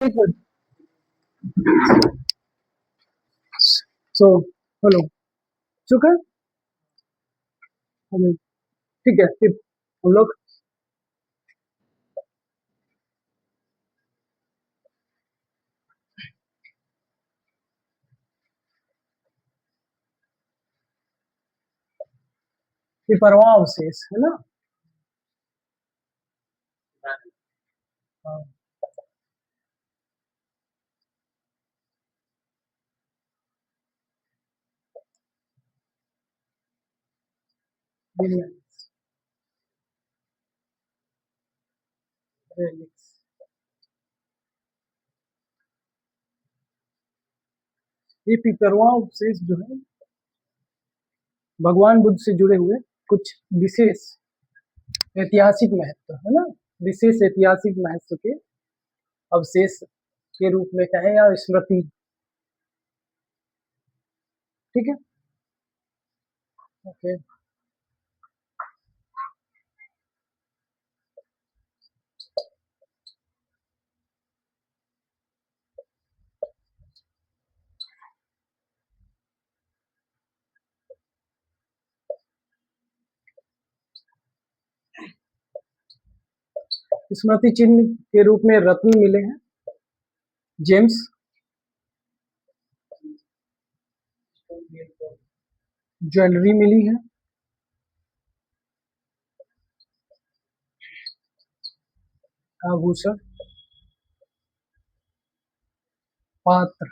एक minute. So hello. शुक्र। हमें ठीक है फिर हम लोग पिपरवा अवशेष है ना। हाँ, बिलियन relics। ये पिपरवा अवशेष जो है भगवान बुद्ध से जुड़े हुए कुछ विशेष ऐतिहासिक महत्व है ना, विशेष ऐतिहासिक महत्व के अवशेष के रूप में कहें या स्मृति। ठीक है। ओके। स्मृति चिन्ह के रूप में रत्न मिले हैं, जेम्स, ज्वेलरी मिली है, आभूषण, पात्र,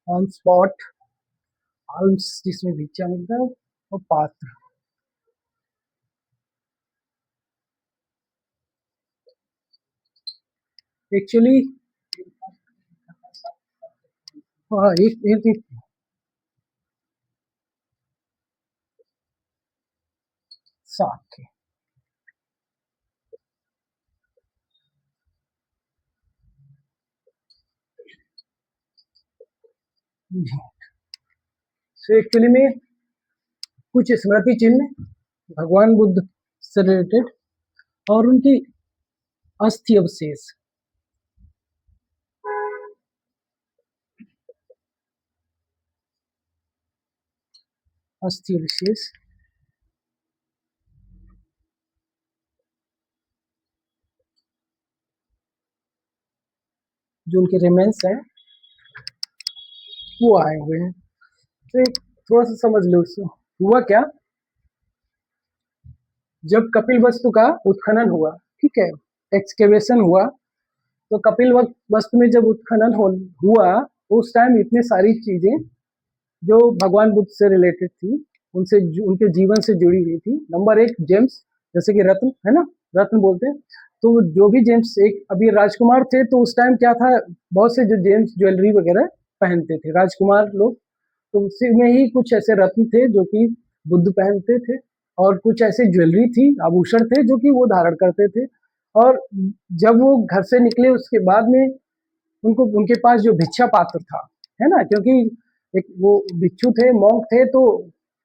ऑन स्पॉट, आल्म्स जिसमें भिक्षा मिलता है, और पात्र। एक्चुअली हाँ एक साख सो एक्चुअली में कुछ स्मृति चिन्ह भगवान बुद्ध से रिलेटेड और उनकी अस्थि अवशेष, अस्थि अवशेष जो उनके रिमेन्स हैं वो आए हुए हैं। तो एक थोड़ा सा समझ लो उसको। हुआ क्या, जब कपिल वस्तु का उत्खनन हुआ, ठीक है, एक्सकेवेशन हुआ, तो कपिल वस्तु में जब उत्खनन हुआ उस टाइम इतने सारी चीजें जो भगवान बुद्ध से रिलेटेड थी, उनसे उनके जीवन से जुड़ी हुई थी। नंबर एक जेम्स, जैसे कि रत्न है ना, रत्न बोलते हैं। तो जो भी जेम्स, एक अभी राजकुमार थे तो उस टाइम क्या था, बहुत से जो जेम्स ज्वेलरी वगैरह पहनते थे राजकुमार लोग, तो उसी में ही कुछ ऐसे रत्न थे जो कि बुद्ध पहनते थे, और कुछ ऐसे ज्वेलरी थी, आभूषण थे जो कि वो धारण करते थे। और जब वो घर से निकले उसके बाद में उनको, उनके पास जो भिक्षा पात्र था, है ना, क्योंकि एक वो भिक्षु थे, मॉन्क थे, तो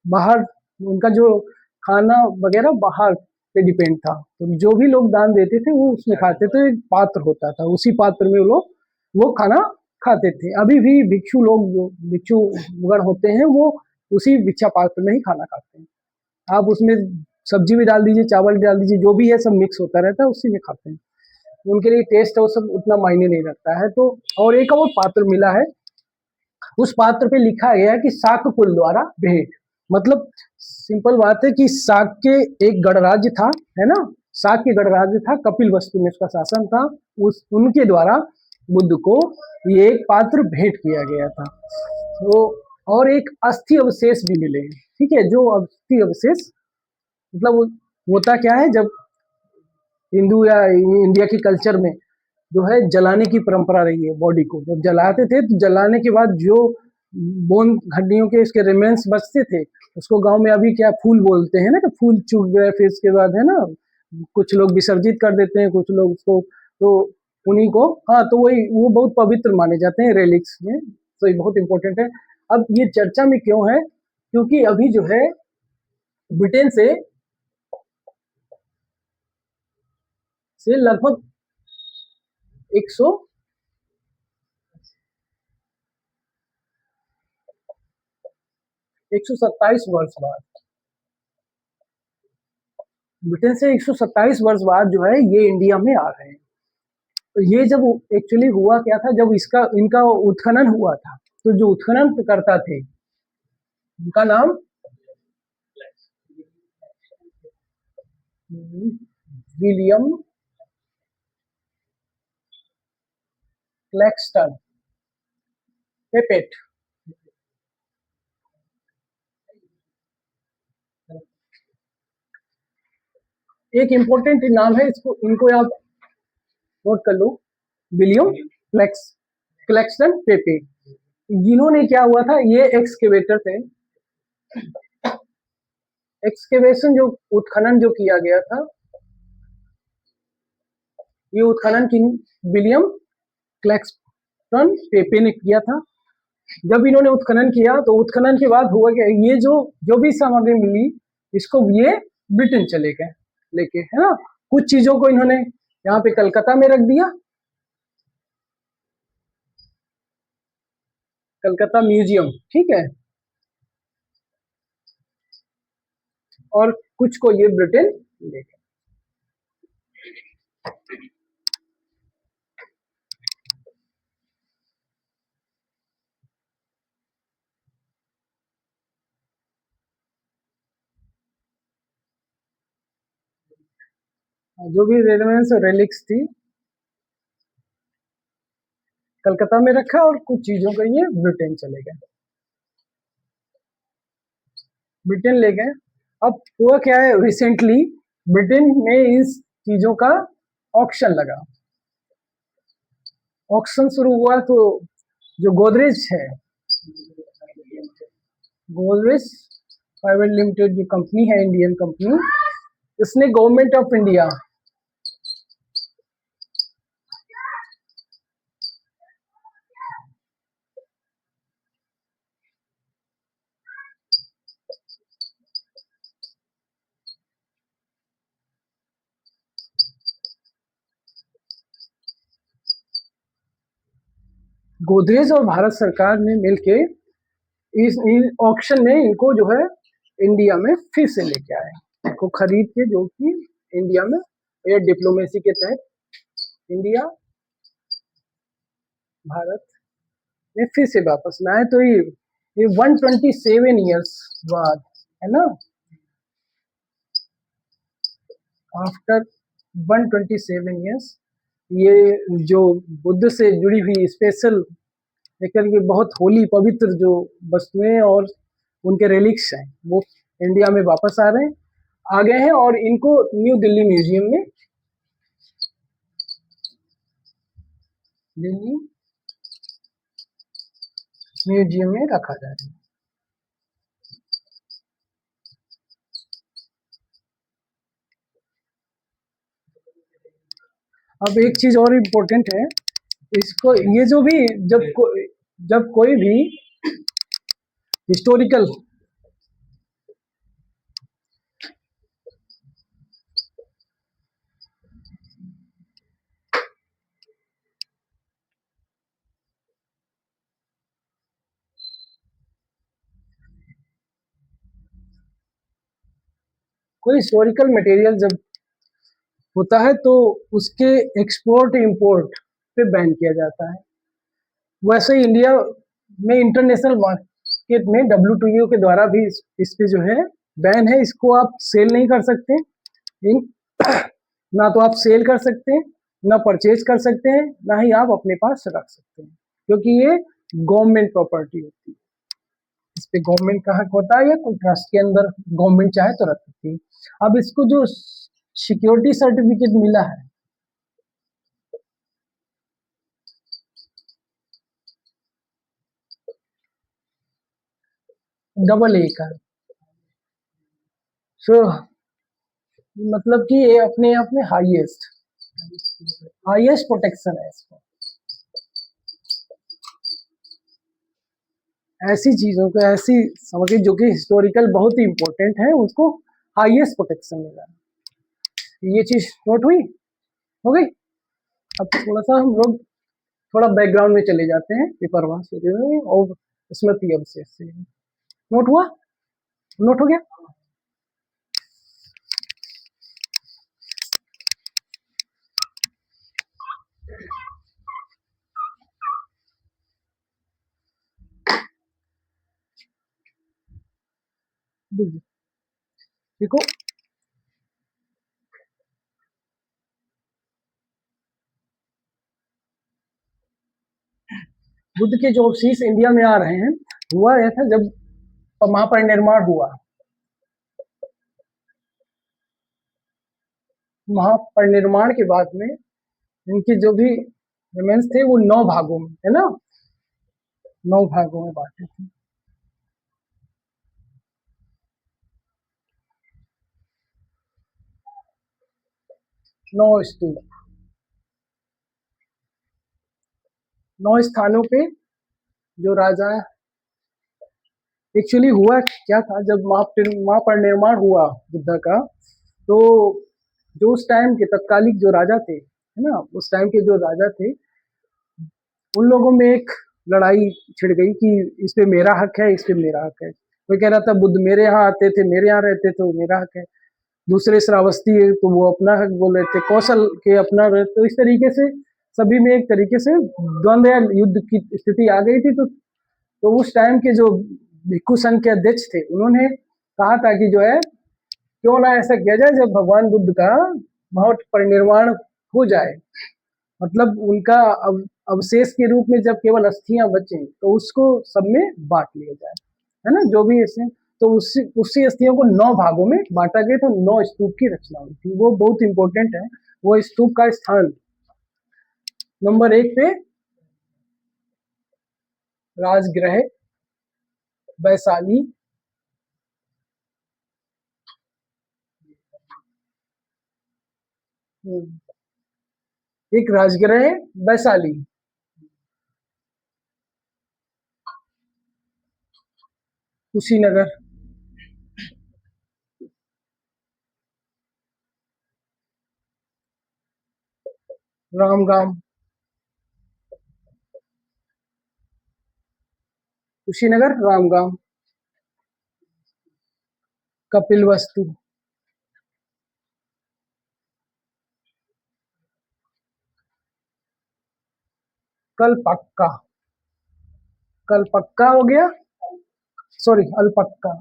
बाहर उनका जो खाना वगैरह बाहर पे डिपेंड था, तो जो भी लोग दान देते थे वो उसमें खाते थे। एक पात्र होता था, उसी पात्र में वो लोग वो खाना खाते थे। अभी भी भिक्षु लोग, जो भिक्षु वगैरह होते हैं, वो उसी भिक्षा पात्र में ही खाना खाते हैं। आप उसमें सब्जी भी डाल दीजिए, चावल डाल दीजिए, जो भी है सब मिक्स होता रहता है, उसी में खाते हैं। उनके लिए टेस्ट और सब उतना मायने नहीं रखता है। तो और एक और पात्र मिला है, उस पात्र पे लिखा गया है कि शाक कुल द्वारा भेंट। मतलब सिंपल बात है कि शाक के एक गणराज्य था, है ना, शाक के गणराज्य था, कपिल वस्तु में उसका शासन था, उस उनके द्वारा बुद्ध को ये एक पात्र भेंट किया गया था। तो और एक अस्थि अवशेष भी मिले हैं, ठीक है। जो अस्थि अवशेष मतलब होता क्या है, जब हिंदू या इंडिया की कल्चर में जो है जलाने की परंपरा रही है, बॉडी को जब जलाते थे तो जलाने के बाद जो बोन हड्डियों के इसके रिमेन्स बचते थे, उसको गांव में अभी क्या फूल बोलते हैं ना, कि फूल चूक गए, फिर इसके बाद है ना कुछ लोग विसर्जित कर देते हैं, कुछ लोग उसको तो उन्हीं को, हाँ, तो वही वो बहुत पवित्र माने जाते हैं रेलिक्स में, तो ये बहुत इंपॉर्टेंट है। अब ये चर्चा में क्यों है, क्योंकि अभी जो है ब्रिटेन से लगभग 100 127 वर्ष बाद, ब्रिटेन से 127 वर्ष बाद जो है ये इंडिया में आ रहे हैं। तो ये जब एक्चुअली हुआ क्या था, जब इसका इनका उत्खनन हुआ था, तो जो उत्खनन करता थे उनका नाम विलियम क्लैक्सटन पेपेट। एक इम्पोर्टेंट नाम है, इसको इनको आप नोट कर लो, विलियम क्लैक्सटन पेपे। जिन्होंने, क्या हुआ था, ये एक्सकेवेटर थे, एक्सकेवेशन जो उत्खनन जो किया गया था, ये उत्खनन किन विलियम क्लैक्सटन पेपे ने किया था। जब इन्होंने उत्खनन किया तो उत्खनन के बाद हुआ क्या, ये जो जो भी सामग्री मिली इसको ये ब्रिटेन चले गए लेके, है ना। कुछ चीजों को इन्होंने यहाँ पे कलकत्ता में रख दिया, कलकत्ता म्यूजियम, ठीक है, और कुछ को ये ब्रिटेन ले गए। जो भी रेलेवेंस रेलिक्स थी कलकत्ता में रखा, और कुछ चीजों को ये ब्रिटेन चले गए, ब्रिटेन ले गए। अब हुआ क्या है, रिसेंटली ब्रिटेन में इस चीजों का ऑक्शन लगा, ऑक्शन शुरू हुआ, तो जो गोदरेज है, गोदरेज प्राइवेट लिमिटेड जो कंपनी है, इंडियन कंपनी, इसने गवर्नमेंट ऑफ इंडिया, गोदरेज और भारत सरकार ने मिलके इस ऑक्शन में इनको जो है इंडिया में फिर से लेके आए, इनको खरीद के, जो कि इंडिया में एयर डिप्लोमेसी के तहत इंडिया भारत में फिर से वापस लाए। तो ये 127 ईयर्स बाद, है ना, आफ्टर 127 ईयर्स, ये जो बुद्ध से जुड़ी हुई स्पेशल, लेकर ये बहुत होली पवित्र जो वस्तुएं और उनके रेलिक्स हैं, वो इंडिया में वापस आ रहे हैं, आ गए हैं, और इनको न्यू दिल्ली म्यूजियम में, दिल्ली म्यूजियम में रखा जा रहा है। अब एक चीज और इम्पोर्टेंट है, इसको, ये जो भी जब कोई भी हिस्टोरिकल, कोई हिस्टोरिकल मटेरियल जब होता है तो उसके एक्सपोर्ट इंपोर्ट पे बैन किया जाता है। वैसे ही इंडिया में इंटरनेशनल मार्केट में WTO के द्वारा भी इस पे जो है बैन है, इसको आप सेल नहीं कर सकते, इन ना तो आप सेल कर सकते हैं, ना परचेज कर सकते हैं, ना ही आप अपने पास रख सकते हैं, क्योंकि ये गवर्नमेंट प्रॉपर्टी होती है, इस पे गवर्नमेंट का हक होता है, या कोई ट्रस्ट के अंदर गवर्नमेंट चाहे तो रख सकती है। अब इसको जो सिक्योरिटी सर्टिफिकेट मिला है, AA का, सो मतलब कि ये अपने आप में हाईएस्ट हाईएस्ट प्रोटेक्शन है इसको। ऐसी चीजों को, ऐसी सामग्री जो कि हिस्टोरिकल बहुत ही इंपॉर्टेंट है, उसको हाईएस्ट प्रोटेक्शन मिला। ये चीज नोट हुई, हो गई। अब थोड़ा सा हम लोग थोड़ा बैकग्राउंड में चले जाते हैं पेपरवाह से और स्मृति अवशेष से। नोट हुआ, नोट हो गया। देखो, बुद्ध के जो अवशेष इंडिया में आ रहे हैं, हुआ यह था जब महापरिनिर्वाण हुआ। महापरिनिर्वाण के बाद में इनके जो भी रिमेन्स थे वो 9 भागों में, है ना, 9 भागों में बांटे थे। 9 स्तूप, 9 स्थानों पे जो राजा, एक्चुअली हुआ क्या था, जब महापरिनिर्वाण हुआ बुद्ध का, तो जो उस टाइम के तत्कालिक जो राजा थे, है ना, उस टाइम के जो राजा थे, उन लोगों में एक लड़ाई छिड़ गई कि इस पे मेरा हक है, इस पे मेरा हक है। कोई कह रहा था बुद्ध मेरे यहाँ आते थे, मेरे यहाँ रहते थे, मेरा हक है। दूसरे श्रावस्ती है तो वो अपना हक बोल रहे थे, कौशल के अपना रहे। तो इस तरीके से सभी में एक तरीके से द्वंद्व या युद्ध की स्थिति आ गई थी। तो उस टाइम के जो भिक्षु संघ के अध्यक्ष थे, उन्होंने कहा था कि जो है, क्यों ना ऐसा किया जाए, जब भगवान बुद्ध का महापरिनिर्वाण हो जाए, मतलब उनका अवशेष के रूप में जब केवल अस्थियां बचे, तो उसको सब में बांट लिया जाए, है ना, जो भी ऐसे। तो उसी अस्थियों को 9 भागों में बांटा गया, तो 9 स्तूप की रचना हुई थी। वो बहुत इंपॉर्टेंट है। वो स्तूप का स्थान नंबर 1 पे राजगृह वैशाली, एक राजगृह वैशाली, कुशीनगर, रामगाम, कुशीनगर, रामगाम, कपिलवस्तु, कलपक्का, कलपक्का हो गया, सॉरी अलपक्का,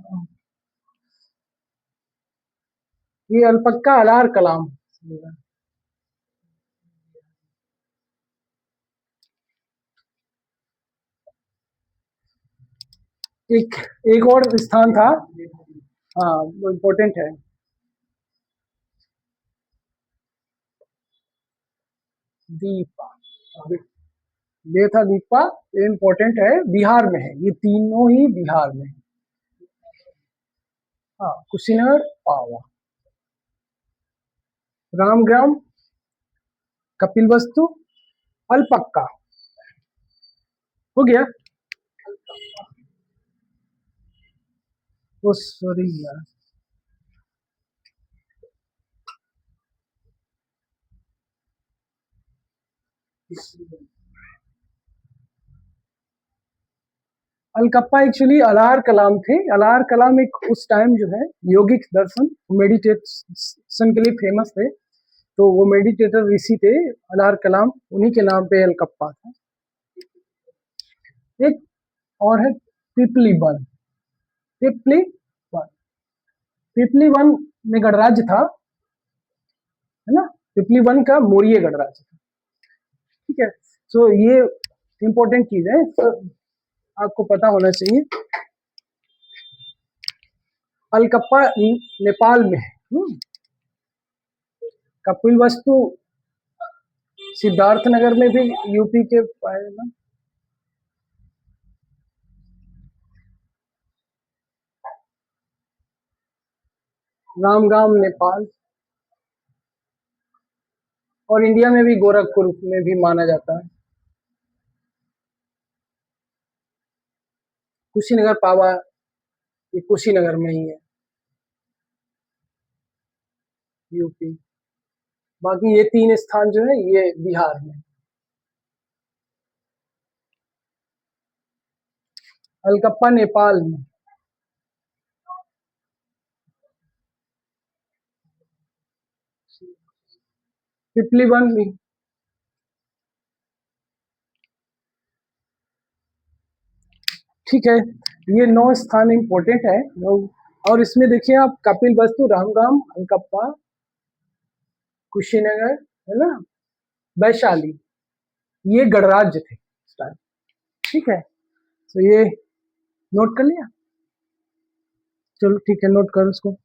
ये अलपक्का अलार कलाम। एक एक और स्थान था, हाँ वो इम्पोर्टेंट है, दीपा, ये था दीपा, ये इम्पोर्टेंट है, बिहार में है, ये तीनों ही बिहार में है। हाँ, कुशीनगर, पावा, रामग्राम, कपिलवस्तु, अलपक्का, हो गया। वो सॉरी यार, अलकप्पा एक्चुअली अलार कलाम थे। अलार कलाम एक उस टाइम जो है योगिक दर्शन, मेडिटेशन के लिए फेमस थे। तो वो मेडिटेटर ऋषि थे अलार कलाम, उन्हीं के नाम पे अलकप्पा था। एक और है पिपली वन, पिपली वन, पिपली वन में गणराज्य था, है ना, पिपली वन का मौर्य गणराज्य था। ठीक है, सो ये इंपॉर्टेंट चीज है, तो आपको पता होना चाहिए। अलकप्पा नेपाल में है। कपिल वस्तु सिद्धार्थनगर में भी, यूपी के पाए ना। रामगाम नेपाल, और इंडिया में भी गोरखपुर में भी माना जाता है। कुशीनगर पावा, ये कुशीनगर में ही है, यूपी। बाकी ये 3 स्थान जो है ये बिहार में। अलकप्पा नेपाल में। पिपली वन भी। ठीक है, ये 9 स्थान इम्पोर्टेंट है। और इसमें देखिए आप, कपिल वस्तु, रामगाम, अलकप्पा, कुशीनगर, है ना, वैशाली, ये गणराज्य थे इस टाइम। ठीक है, तो ये नोट कर लिया। चलो ठीक है, नोट करो उसको।